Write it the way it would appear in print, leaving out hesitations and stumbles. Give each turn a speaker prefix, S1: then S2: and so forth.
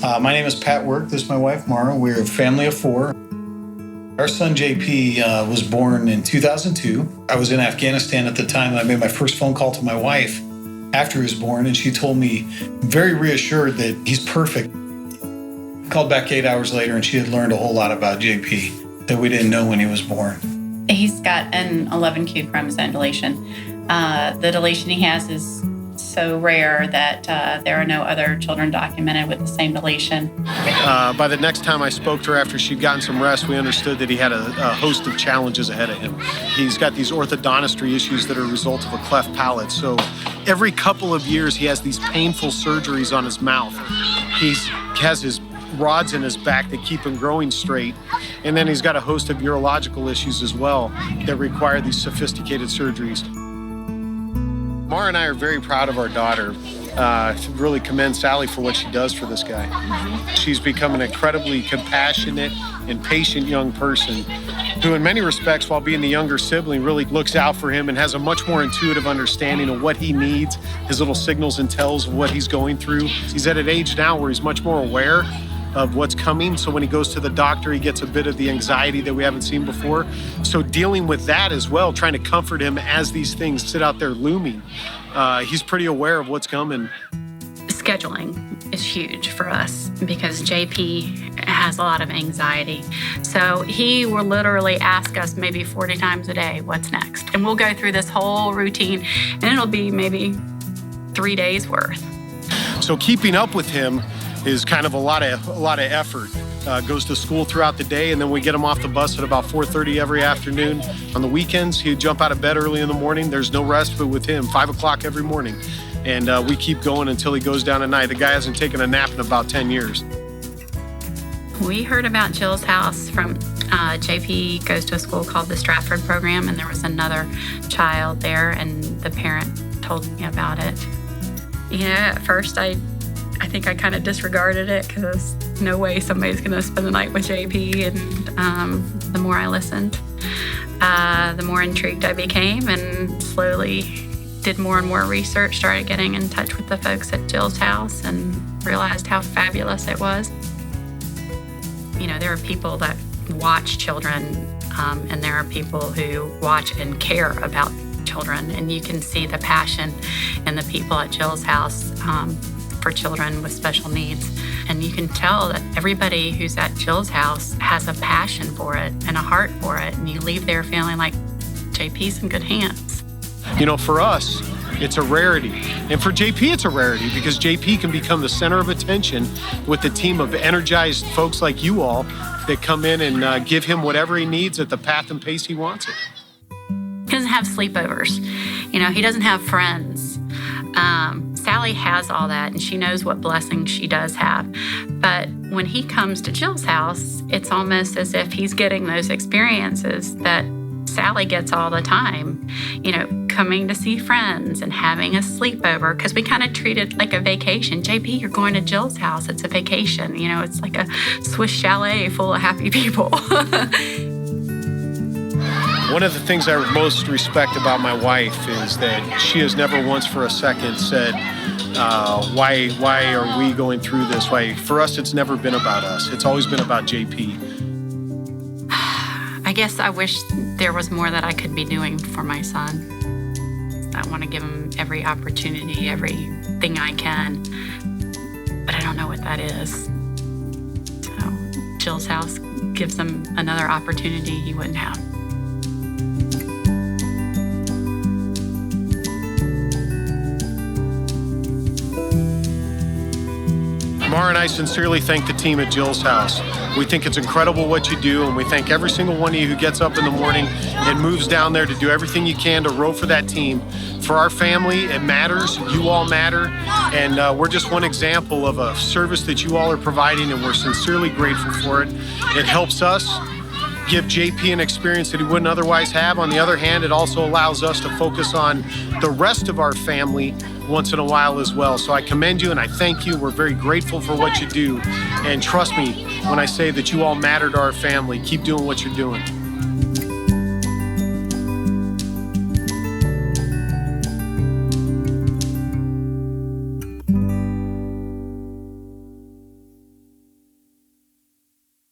S1: My name is Pat Work. This is my wife, Mara. We're a family of 4. Our son, JP, was born in 2002. I was in Afghanistan at the time, and I made my first phone call to my wife after he was born, and she told me, very reassured, that he's perfect. Called back 8 hours later, and she had learned a whole lot about JP that we didn't know when he was born.
S2: He's got an 11q chromosome deletion. The deletion he has is so rare that there are no other children documented with the same deletion.
S3: By the next time I spoke to her after she'd gotten some rest, we understood that he had a host of challenges ahead of him. He's got these orthodontistry issues that are a result of a cleft palate. So every couple of years, he has these painful surgeries on his mouth. He has his rods in his back that keep him growing straight. And then he's got a host of neurological issues as well that require these sophisticated surgeries. Mara and I are very proud of our daughter. Really commend Sally for what she does for this guy. She's become an incredibly compassionate and patient young person who, in many respects, while being the younger sibling, really looks out for him and has a much more intuitive understanding of what he needs, his little signals and tells of what he's going through. He's at an age now where he's much more aware of what's coming. So when he goes to the doctor, he gets a bit of the anxiety that we haven't seen before. So dealing with that as well, trying to comfort him as these things sit out there looming. He's pretty aware of what's coming.
S4: Scheduling is huge for us because JP has a lot of anxiety. So he will literally ask us maybe 40 times a day, what's next? And we'll go through this whole routine and it'll be maybe 3 days worth.
S3: So keeping up with him is kind of a lot of effort. Goes to school throughout the day, and then we get him off the bus at about 4:30 every afternoon. On the weekends, he'd jump out of bed early in the morning. There's no rest, but with him, 5 o'clock every morning. And we keep going until he goes down at night. The guy hasn't taken a nap in about 10 years.
S4: We heard about Jill's house from JP goes to a school called the Stratford program, and there was another child there, and the parent told me about it. You know, at first I think I kind of disregarded it because there's no way somebody's going to spend the night with JP. And the more I listened, the more intrigued I became and slowly did more and more research, started getting in touch with the folks at Jill's house and realized how fabulous it was. You know, there are people that watch children and there are people who watch and care about children. And you can see the passion in the people at Jill's house for children with special needs. And you can tell that everybody who's at Jill's house has a passion for it and a heart for it. And you leave there feeling like JP's in good hands.
S3: You know, for us, it's a rarity. And for JP, it's a rarity because JP can become the center of attention with a team of energized folks like you all that come in and give him whatever he needs at the path and pace he wants it.
S4: He doesn't have sleepovers. You know, he doesn't have friends. Sally has all that, and she knows what blessings she does have. But when he comes to Jill's house, it's almost as if he's getting those experiences that Sally gets all the time. You know, coming to see friends and having a sleepover, because we kind of treat it like a vacation. JP, you're going to Jill's house. It's a vacation. You know, it's like a Swiss chalet full of happy people.
S3: One of the things I most respect about my wife is that she has never once for a second said, why are we going through this? Why? For us, it's never been about us. It's always been about JP.
S4: I guess I wish there was more that I could be doing for my son. I want to give him every opportunity, everything I can, but I don't know what that is. So Jill's house gives him another opportunity he wouldn't have.
S3: Mara and I sincerely thank the team at Jill's house. We think it's incredible what you do, and we thank every single one of you who gets up in the morning and moves down there to do everything you can to row for that team. For our family, it matters. You all matter, and we're just one example of a service that you all are providing, and we're sincerely grateful for it. It helps us give JP an experience that he wouldn't otherwise have. On the other hand, it also allows us to focus on the rest of our family once in a while as well. So I commend you and I thank you. We're very grateful for what you do. And trust me when I say that you all matter to our family. Keep doing what you're doing.